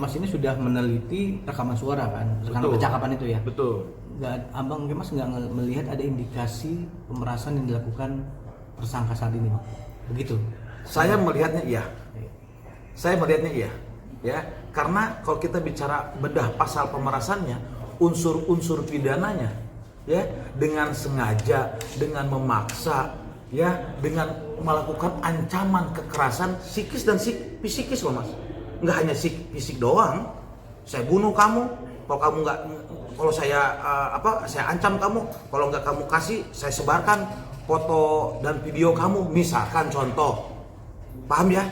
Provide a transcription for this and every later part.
Mas ini sudah meneliti rekaman suara kan, rekaman percakapan itu ya. Betul. Abang Mas nggak melihat ada indikasi pemerasan yang dilakukan tersangka saat ini, Bang? Begitu. Saya melihatnya iya. Saya melihatnya iya. Ya, karena kalau kita bicara bedah pasal pemerasannya, unsur-unsur pidananya, ya, dengan sengaja, dengan memaksa, ya, dengan melakukan ancaman kekerasan psikis dan psikis loh Mas. Nggak hanya fisik doang. Saya bunuh kamu, kalau saya saya ancam kamu, kalau nggak kamu kasih, saya sebarkan foto dan video kamu, misalkan contoh. Paham ya?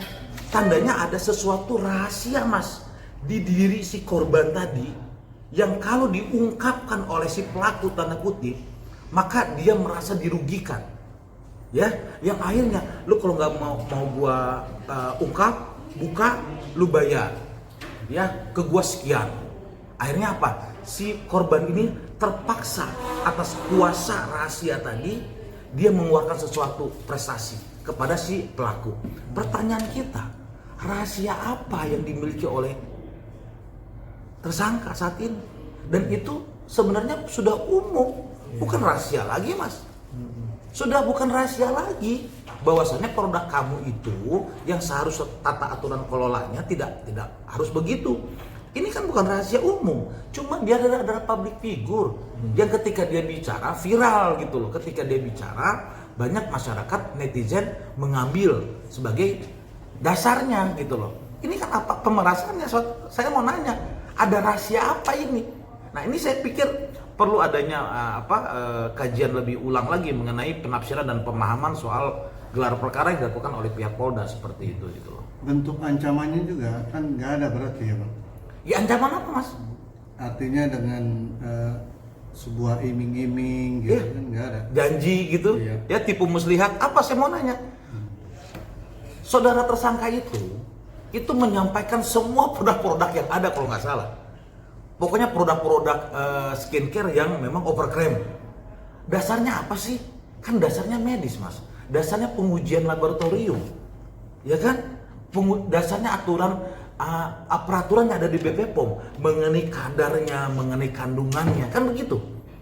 Tandanya ada sesuatu rahasia Mas di diri si korban tadi yang kalau diungkapkan oleh si pelaku tanda kutip, maka dia merasa dirugikan. Ya, yang akhirnya lu kalau nggak mau gua ungkap, buka, lu bayar. Ya, ke gua sekian. Akhirnya apa? Si korban ini terpaksa atas kuasa rahasia tadi, dia mengeluarkan sesuatu prestasi kepada si pelaku. Pertanyaan kita, rahasia apa yang dimiliki oleh tersangka saat ini? Dan itu sebenarnya sudah umum, bukan rahasia lagi Mas. Sudah bukan rahasia lagi. Bahwasannya produk kamu itu yang seharusnya tata aturan kelolanya tidak harus begitu. Ini kan bukan rahasia umum, cuma dia adalah public figure yang ketika dia bicara viral gitu loh. Ketika dia bicara, banyak masyarakat netizen mengambil sebagai dasarnya gitu loh. Ini kan apa pemerasannya? Saya mau nanya, ada rahasia apa ini? Nah, ini saya pikir perlu adanya kajian lebih ulang lagi mengenai penafsiran dan pemahaman soal gelar perkara yang dilakukan oleh pihak Polda seperti itu gitu loh. Bentuk ancamannya juga kan nggak ada berarti ya Bang? Ya ancaman apa Mas? Artinya dengan sebuah iming-iming gitu kan nggak ada. Janji gitu, ya tipu muslihat. Apa saya mau nanya? Saudara tersangka itu menyampaikan semua produk-produk yang ada kalau nggak salah. Pokoknya produk-produk skincare yang memang overclaim. Dasarnya apa sih? Kan dasarnya medis Mas. Dasarnya pengujian laboratorium. Ya kan? Dasarnya peraturan yang ada di BP POM mengenai kadarnya, mengenai kandungannya, kan begitu.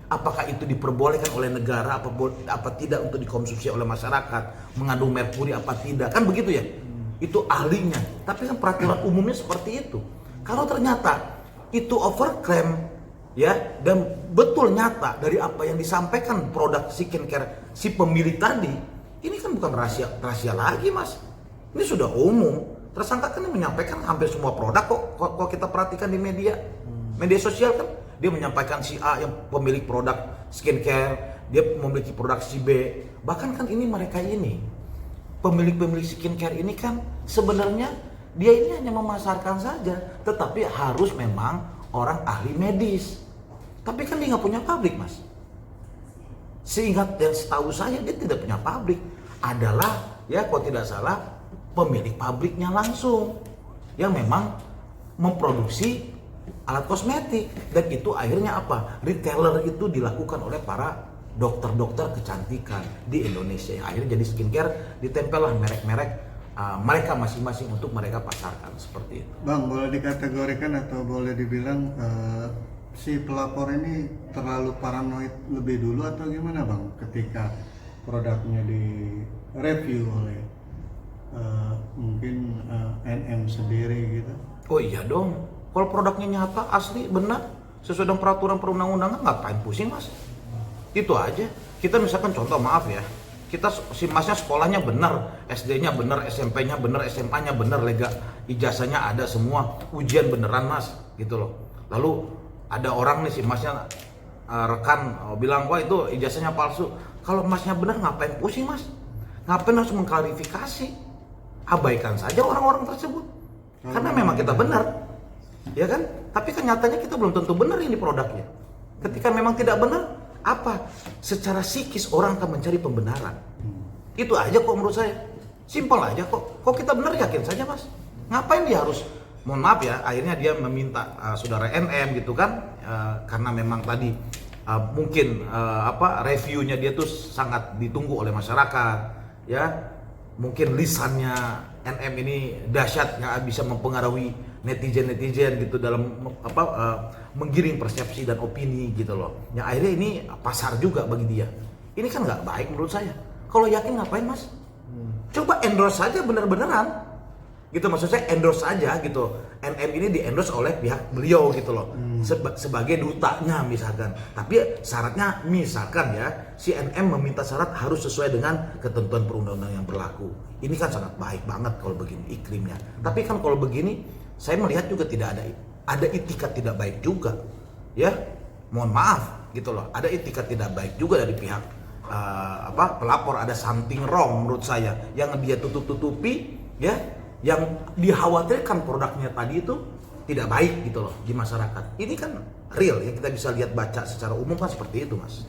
Apakah itu diperbolehkan oleh negara apa tidak untuk dikonsumsi oleh masyarakat, mengandung merkuri apa tidak, kan begitu ya. Itu ahlinya. Tapi kan peraturan umumnya seperti itu. Kalau ternyata itu overclaim ya, dan betul nyata dari apa yang disampaikan produk skincare si pemilik tadi, ini kan bukan rahasia lagi Mas. Ini sudah umum. Tersangka kan menyampaikan hampir semua produk kok kita perhatikan di media sosial kan, dia menyampaikan si A yang pemilik produk skincare, dia memiliki produk si B. Bahkan kan ini mereka ini pemilik skincare ini kan sebenarnya dia ini hanya memasarkan saja, tetapi harus memang orang ahli medis. Tapi kan dia nggak punya pabrik Mas. Seingat dan setahu saya dia tidak punya pabrik. Adalah ya kalau tidak salah pemilik pabriknya langsung yang memang memproduksi alat kosmetik, dan itu akhirnya apa? Retailer itu dilakukan oleh para dokter-dokter kecantikan di Indonesia yang akhirnya jadi skincare, ditempellah merek-merek mereka masing-masing untuk mereka pasarkan seperti itu. Bang, boleh dikategorikan atau boleh dibilang si pelapor ini terlalu paranoid lebih dulu atau gimana Bang ketika produknya di review oleh mungkin NM sendiri gitu? Oh iya dong, kalau produknya nyata, asli, benar, sesuai dengan peraturan perundang-undangan, ngapain pusing Mas? Itu aja. Kita misalkan contoh, maaf ya, kita si Masnya sekolahnya benar, SD-nya benar, SMP-nya benar, SMA-nya benar, lega, ijazahnya ada semua, ujian beneran Mas, gitu loh. Lalu ada orang nih si Masnya rekan bilang, wah itu ijazahnya palsu. Kalau Masnya benar, ngapain pusing Mas? Ngapain harus mengklarifikasi? Abaikan saja orang-orang tersebut. Karena memang kita benar, ya kan? Tapi kan nyatanya kita belum tentu benar ini produknya. Ketika memang tidak benar, apa? Secara psikis orang akan mencari pembenaran. Itu aja kok menurut saya. Simpel aja kok. Kok kita benar, yakin saja Mas. Ngapain dia harus, mohon maaf ya, akhirnya dia meminta saudara NM gitu kan, karena memang tadi mungkin reviewnya dia tuh sangat ditunggu oleh masyarakat, ya. Mungkin lisannya NM ini dahsyat, nggak bisa mempengaruhi netizen gitu dalam menggiring persepsi dan opini gitu loh. Yang akhirnya ini pasar juga bagi dia. Ini kan nggak baik menurut saya. Kalau yakin ngapain mas? Coba endorse saja bener-beneran. Gitu maksud saya endorse saja gitu. NM ini di endorse oleh pihak beliau gitu loh. Sebagai dutanya misalkan. Tapi syaratnya misalkan ya si NM meminta syarat harus sesuai dengan ketentuan perundang-undangan yang berlaku. Ini kan sangat baik banget kalau begini iklimnya. Tapi kan kalau begini saya melihat juga tidak ada itikat tidak baik juga. Ya, mohon maaf gitu loh. Ada itikat tidak baik juga dari pihak pelapor, ada something wrong menurut saya yang dia tutup-tutupi ya, yang dikhawatirkan produknya tadi itu tidak baik gitu loh di masyarakat. Ini kan real yang kita bisa lihat baca secara umum kan seperti itu mas.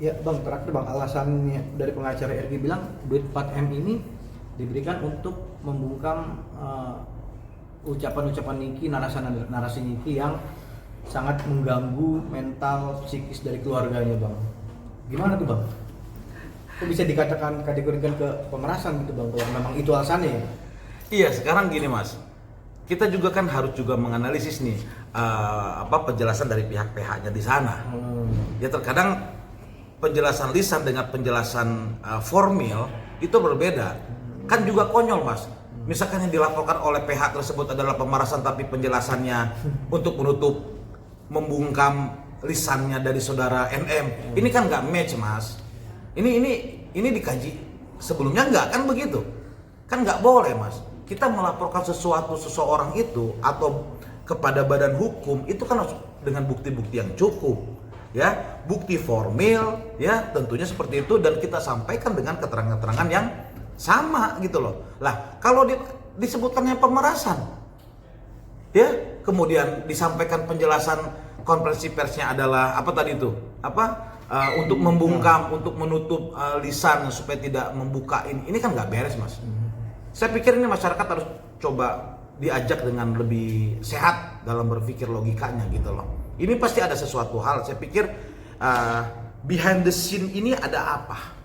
Ya bang, terakhir bang, alasannya dari pengacara RG bilang duit 4M ini diberikan untuk membungkam ucapan-ucapan Niki, narasi Niki yang sangat mengganggu mental psikis dari keluarganya bang. Gimana tuh bang? Kok bisa dikatakan kategorikan ke pemerasan gitu bang? Kalau memang itu alasannya ya? Iya, sekarang gini mas, kita juga kan harus juga menganalisis nih penjelasan dari pihak PH-nya di sana. Ya terkadang penjelasan lisan dengan penjelasan formil itu berbeda. Kan juga konyol mas. Misalkan yang dilaporkan oleh PH tersebut adalah pemerasan tapi penjelasannya untuk menutup membungkam lisannya dari saudara NM. Ini kan nggak match mas. Ini dikaji sebelumnya nggak kan begitu? Kan nggak boleh mas. Kita melaporkan seseorang itu atau kepada badan hukum itu kan harus dengan bukti-bukti yang cukup, ya, bukti formil, ya, tentunya seperti itu dan kita sampaikan dengan keterangan-keterangan yang sama gitu loh. Lah kalau disebutkannya pemerasan, ya, kemudian disampaikan penjelasan konferensi persnya adalah apa tadi itu? Untuk membungkam, untuk menutup lisan supaya tidak membuka ini kan nggak beres mas. Saya pikir ini masyarakat harus coba diajak dengan lebih sehat dalam berpikir logikanya gitu loh. Ini pasti ada sesuatu hal. Saya pikir behind the scene ini ada apa?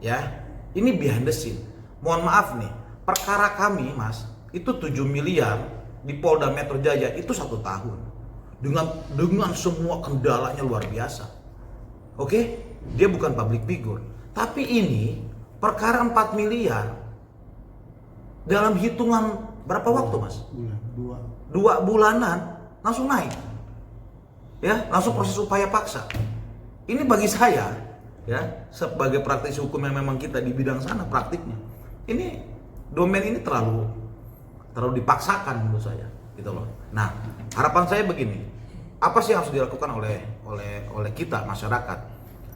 Ya, ini behind the scene. Mohon maaf nih, perkara kami mas itu 7 miliar di Polda Metro Jaya itu 1 tahun. Dengan semua kendalanya luar biasa. Oke, dia bukan public figure. Tapi ini perkara 4 miliar dalam hitungan berapa waktu mas? 2 bulanan langsung naik. Ya, langsung proses upaya paksa. Ini bagi saya ya, sebagai praktisi hukum yang memang kita di bidang sana praktiknya. Ini domain ini terlalu dipaksakan menurut saya gitu loh. Nah, harapan saya begini, apa sih yang harus dilakukan oleh kita masyarakat?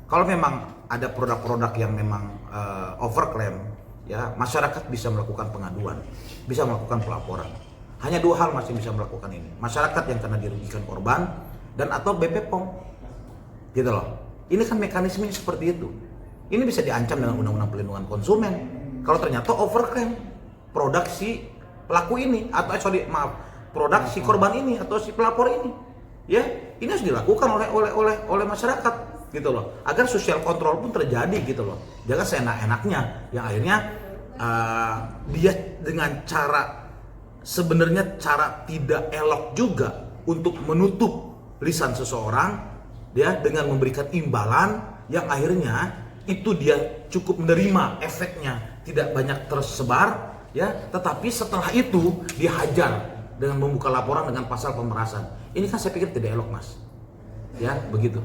Kalau memang ada produk-produk yang memang overclaim, ya masyarakat bisa melakukan pengaduan, bisa melakukan pelaporan. Hanya 2 hal masih bisa melakukan ini: masyarakat yang kena dirugikan korban dan atau BP POM, gitu loh. Ini kan mekanismenya seperti itu. Ini bisa diancam dengan Undang-Undang Perlindungan Konsumen. Kalau ternyata overclaim produk si pelaku ini atau produk si korban ini atau si pelapor ini, ya ini harus dilakukan oleh masyarakat gitu loh, agar social control pun terjadi gitu loh. Jangan seenak-enaknya yang akhirnya dia dengan sebenarnya cara tidak elok juga untuk menutup lisan seseorang, ya, dengan memberikan imbalan yang akhirnya itu dia cukup menerima efeknya, tidak banyak tersebar, ya, tetapi setelah itu dihajar dengan membuka laporan dengan pasal pemerasan. Ini kan saya pikir tidak elok mas, ya begitu.